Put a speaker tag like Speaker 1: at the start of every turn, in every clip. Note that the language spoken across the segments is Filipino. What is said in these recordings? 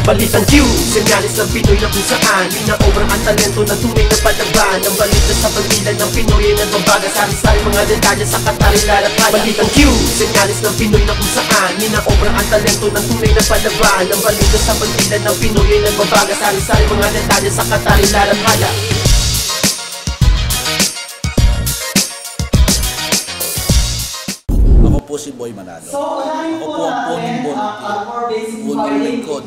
Speaker 1: Balitang Q, senyalis ng Pinoy na kung saan Inaobrang ang talento na tunay na palaban Ang balita sa pagbilan ng Pinoy ay nagbabaga Sari-sari mga detalye sa Qatar ilalakad. Balitang Q, senyalis ng Pinoy na kung saan Inaobrang ang talento ng tunay na palaban Ang balita sa pagbilan ng Pinoy ay nagbabaga Sari-sari mga detalye sa Qatar ilalakad.
Speaker 2: Po si Boy Manalo. Ako po ang punong volunteer, punong lingkod,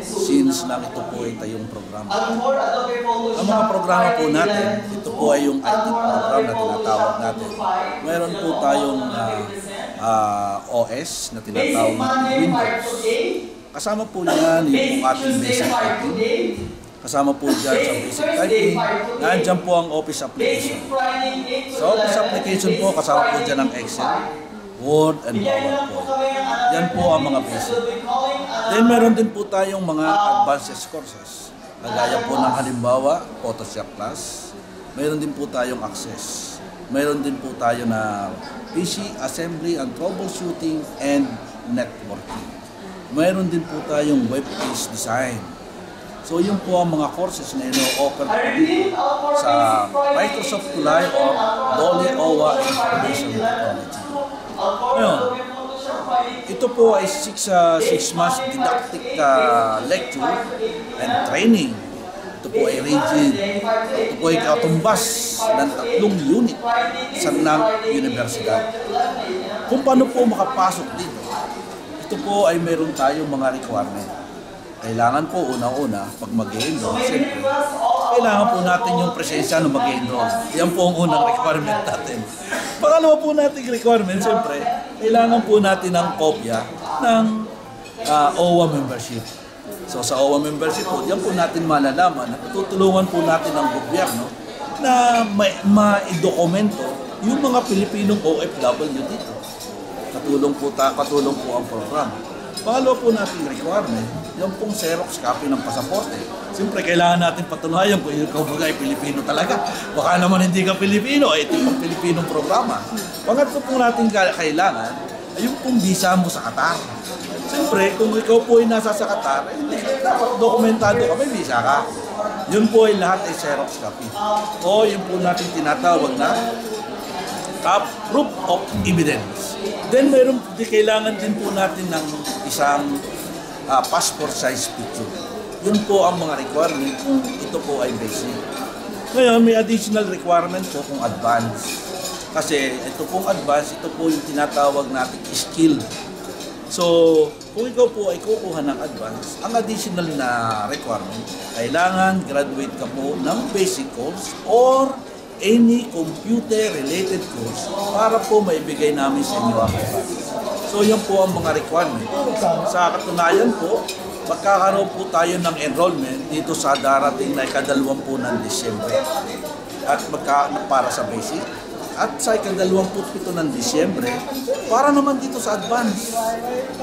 Speaker 2: since lang ito po ay tayong programa. Ang mga programa po natin, ito po ay yung IT program na tinatawag natin. Meron po tayong OS na tinatawag Windows. Kasama po niyan yung ating basic typing. Kasama po dyan sa basic typing, nandiyan po ang Office application. Sa Office application po, kasama po dyan ang Excel, Word and PowerPoint. Yan po ang mga basic. Then meron din po tayong mga advanced courses. Kagaya po ng halimbawa, Photoshop Plus. Meron din po tayong Access. Meron din po tayo na PC Assembly and Troubleshooting and Networking. Meron din po tayong Web-based Design. So yun po ang mga courses na ino-offer po dito sa Microsoft Tulay or Dolly OWA Information Technology. Ngayon, ito po ay 6 months didactic lecture and training. Ito po ay rigid. Ito po ay katumbas ng 3 unit sa ng universidad. Kung paano po makapasok dito, ito po ay meron tayong mga requirement. Kailangan po unang-una, pag mag-enroll, siyempre, kailangan po natin yung presensya ng mag-enroll. Yan po ang unang requirement natin. Pangalawa po natin requirement, siyempre, kailangan po natin ng kopya ng OWA membership. So sa OWA membership po, yan po natin malalaman na tutulungan po natin ang gobyerno na ma-dokumento yung mga Pilipinong OFW dito. Katulong po ang programa. Pangalawa po natin requirement, yung pong Xerox copy ng pasaporte. Siyempre, kailangan natin patunayan kung ikaw ba ay Pilipino talaga. Baka naman hindi ka Pilipino, ito yung Pilipinong programa. Pangatlo po natin kailangan ay yung pong visa mo sa Qatar. Siyempre, kung ikaw po ay nasa sa Qatar, hindi dapat dokumentado ka, may visa ka. Yun po ay lahat ay Xerox copy. O yun po natin tinatawag na proof of evidence. Then kailangan din po natin ng isang passport size picture. Yun po ang mga requirement kung ito po ay basic. Ngayon, may additional requirement po kung advanced. Kasi ito pong advanced, ito po yung tinatawag natin skill. So, kung ikaw po ay kukuha ng advanced, ang additional na requirement, kailangan graduate ka po ng basic course or any computer-related course para po maibigay namin sa inyo ang advance. So, yan po ang mga requirement. Sa katunayan po, magkakaroon po tayo ng enrollment dito sa darating na ika-20 ng Disyembre. At para sa basic. At sa ika-27 ng Disyembre, para naman dito sa advance.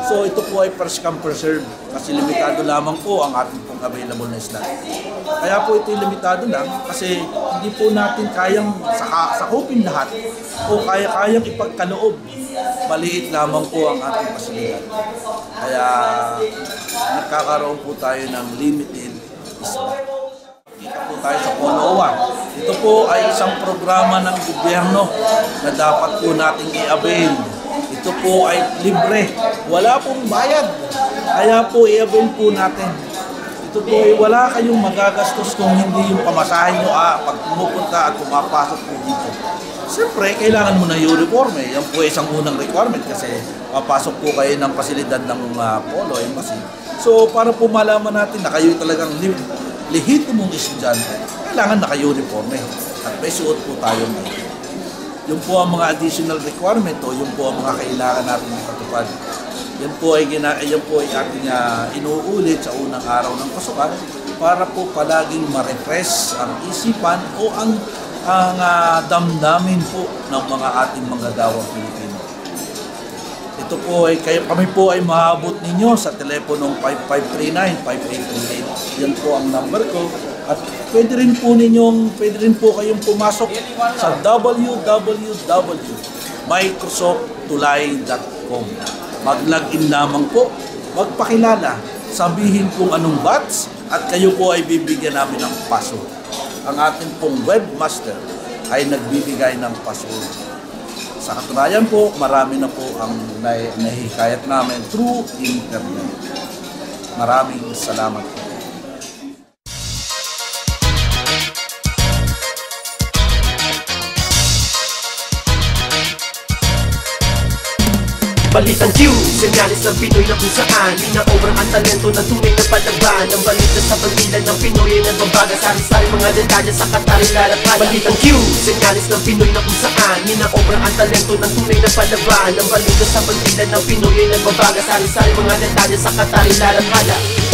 Speaker 2: So ito po ay first come first serve kasi limitado lamang po ang ating pong available na slot. Kaya po ito limitado lang kasi hindi po natin kayang sakupin lahat o kayang ipagkaloob. Maliit lamang po ang ating pasilidad. Kaya nagkakaroon po tayo ng limited slot. Kita po tayo sa Polo 1. Ito po ay isang programa ng gobyerno na dapat po nating i-avail. Ito po ay libre. Wala pong bayad. Kaya po i-avail po natin. Ito po ay wala kayong magagastos kung hindi yung pamasahin nyo pag pumupunta at pumapasok po dito. Siyempre, kailangan mo na uniform eh. Yan po ay isang unang requirement kasi papasok po kayo ng pasilidad ng Polo Embassy. So, para po malaman natin na kayo talagang lehitimong estudyante, kailangan naka-uniforme at may suot po tayo ngayon. Yun po ang mga additional requirement o yun po ang mga kailangan natin ipatupad. Yan po ay ating inuulit sa unang araw ng pasukan para po palaging ma-refresh ang isipan o ang damdamin po ng mga ating mga dawang Pilipino. Ito po ay kami po ay maabot ninyo sa teleponong 5539-5838. Yan po ang number ko. At pwede rin po kayong pumasok sa www.microsofttulay.com. Mag-login lamang po, magpakilala. sabihin kung anong batch at kayo po ay bibigyan namin ng password. Ang ating pong webmaster ay nagbibigay ng password. Sa katunayan po, marami na po ang nahihikayat namin through internet. Maraming salamat po.
Speaker 1: Balitang Q, senyalis ng Pinoy na kung saan Inaobra ang talento na tunay na palaban Ang balita sa pagbilan ng Pinoy ay nagbabaga Sari-sari mga detalye sa Katarin lalakad Balitang Q, senyalis ng Pinoy na kung saan Inaobra ang talento ng tunay na palaban Ang balita sa pagbilan ng Pinoy ay nagbabaga Sari-sari mga detalye sa Katarin lalakad